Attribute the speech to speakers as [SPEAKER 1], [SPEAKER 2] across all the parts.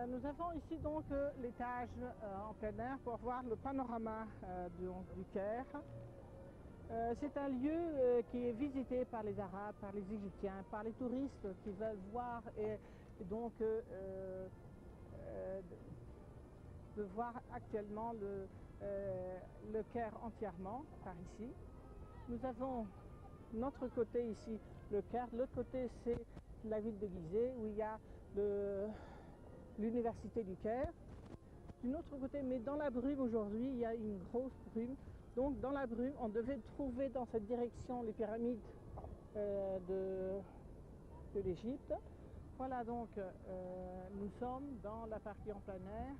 [SPEAKER 1] Nous avons ici donc l'étage en plein air pour voir le panorama du Caire. C'est un lieu qui est visité par les Arabes, par les Égyptiens, par les touristes qui veulent voir et donc de voir actuellement le Caire entièrement par ici. Nous avons notre côté ici le Caire, de l'autre côté c'est la ville de Gizeh où il y a l'université du Caire. D'une autre côté, mais dans la brume aujourd'hui, il y a une grosse brume. Donc dans la brume, on devait trouver dans cette direction les pyramides de l'Égypte. Voilà donc, nous sommes dans la partie en plein air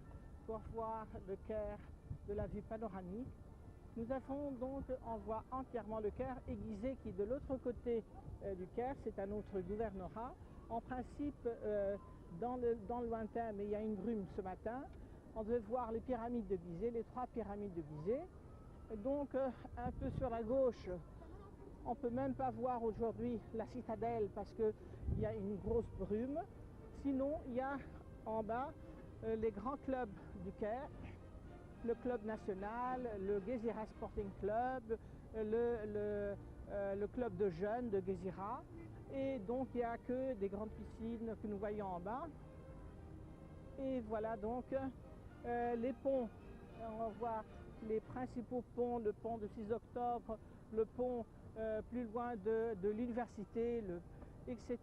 [SPEAKER 1] pour voir le Caire de la vue panoramique. Nous avons donc, on voit entièrement le Caire aiguisé qui est de l'autre côté du Caire, c'est un autre gouvernorat. En principe, dans le lointain, mais il y a une brume ce matin, on devait voir les pyramides de Gizeh, les 3 pyramides de Gizeh. Donc un peu sur la gauche, on ne peut même pas voir aujourd'hui la citadelle parce qu'il y a une grosse brume. Sinon, il y a en bas les grands clubs du Caire, le club national, le Gezira Sporting Club, le club de jeunes de Gezira. Et donc il n'y a que des grandes piscines que nous voyons en bas. Et voilà donc les ponts. On voit les principaux ponts, le pont de 6 octobre, le pont plus loin de l'université, etc.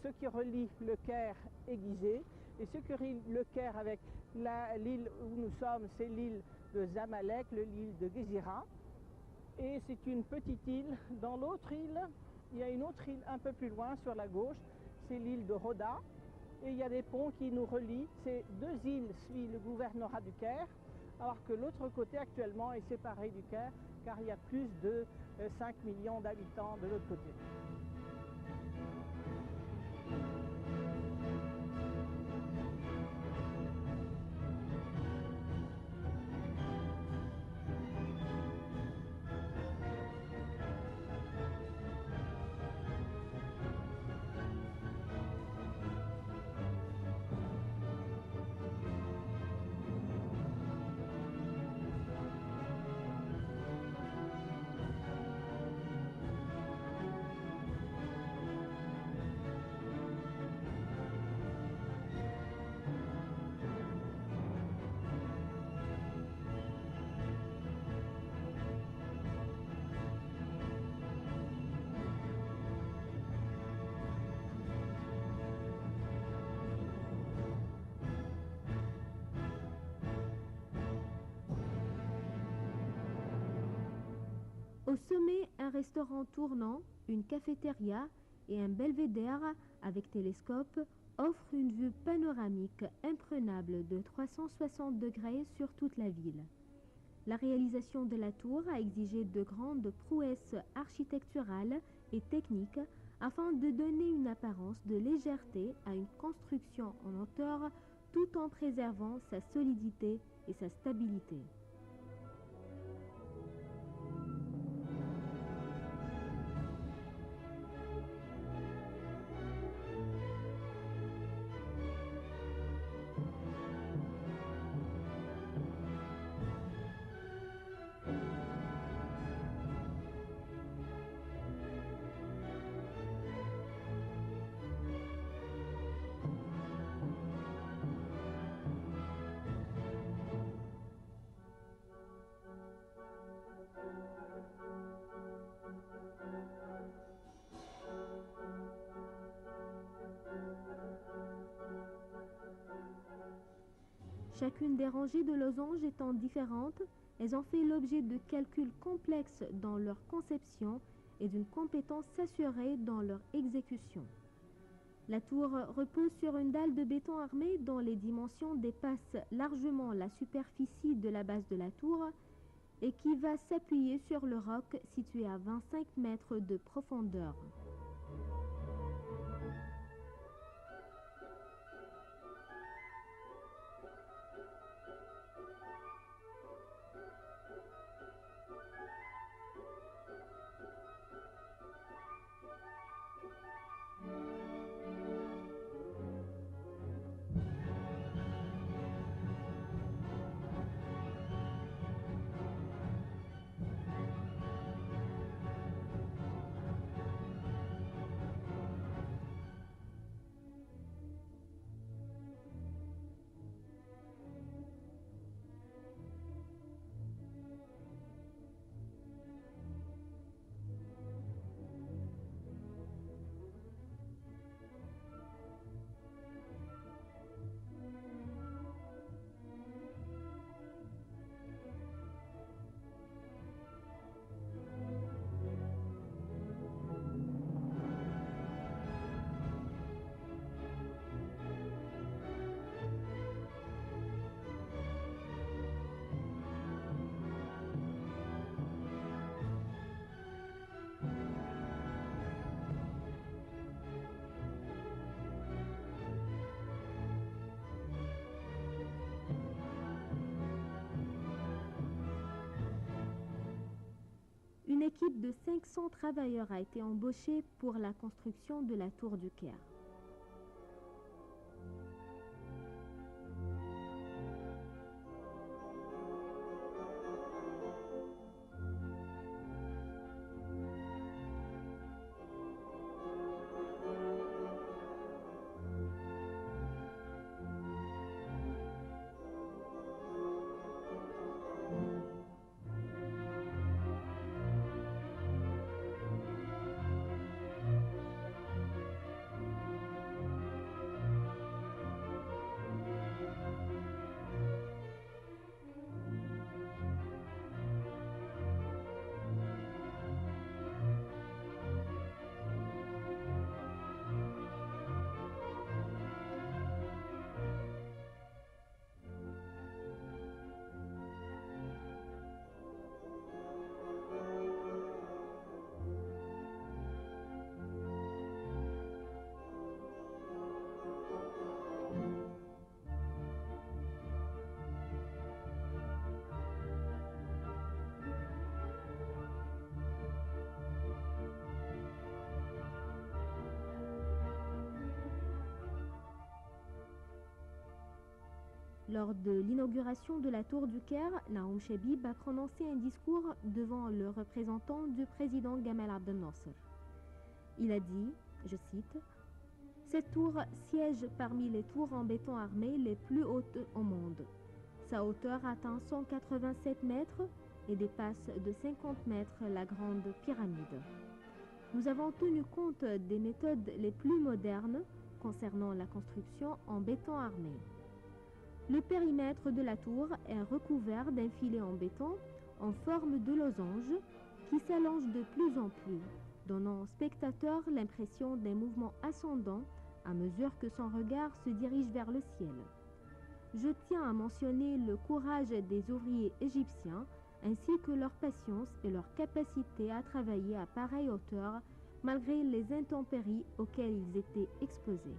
[SPEAKER 1] Ce qui relie le Caire et Gizeh. Et ce qui relie le Caire avec l'île où nous sommes, c'est l'île de Zamalek, l'île de Gezira. Et c'est une petite île. Dans l'autre île, il y a une autre île un peu plus loin sur la gauche, c'est l'île de Roda. Et il y a des ponts qui nous relient. Ces 2 îles suivent le gouvernorat du Caire, alors que l'autre côté actuellement est séparé du Caire, car il y a plus de 5 millions d'habitants de l'autre côté.
[SPEAKER 2] Au sommet, un restaurant tournant, une cafétéria et un belvédère avec télescope offrent une vue panoramique imprenable de 360 degrés sur toute la ville. La réalisation de la tour a exigé de grandes prouesses architecturales et techniques afin de donner une apparence de légèreté à une construction en hauteur tout en préservant sa solidité et sa stabilité. Chacune des rangées de losanges étant différentes, elles ont fait l'objet de calculs complexes dans leur conception et d'une compétence assurée dans leur exécution. La tour repose sur une dalle de béton armé dont les dimensions dépassent largement la superficie de la base de la tour et qui va s'appuyer sur le roc situé à 25 mètres de profondeur. équipe de 500 travailleurs a été embauchée pour la construction de la tour du Caire. Lors de l'inauguration de la tour du Caire, Naoum Chebib a prononcé un discours devant le représentant du président Gamal Abdel Nasser. Il a dit, je cite, « Cette tour siège parmi les tours en béton armé les plus hautes au monde. Sa hauteur atteint 187 mètres et dépasse de 50 mètres la grande pyramide. Nous avons tenu compte des méthodes les plus modernes concernant la construction en béton armé. Le périmètre de la tour est recouvert d'un filet en béton en forme de losange qui s'allonge de plus en plus, donnant au spectateur l'impression d'un mouvement ascendant à mesure que son regard se dirige vers le ciel. Je tiens à mentionner le courage des ouvriers égyptiens ainsi que leur patience et leur capacité à travailler à pareille hauteur malgré les intempéries auxquelles ils étaient exposés.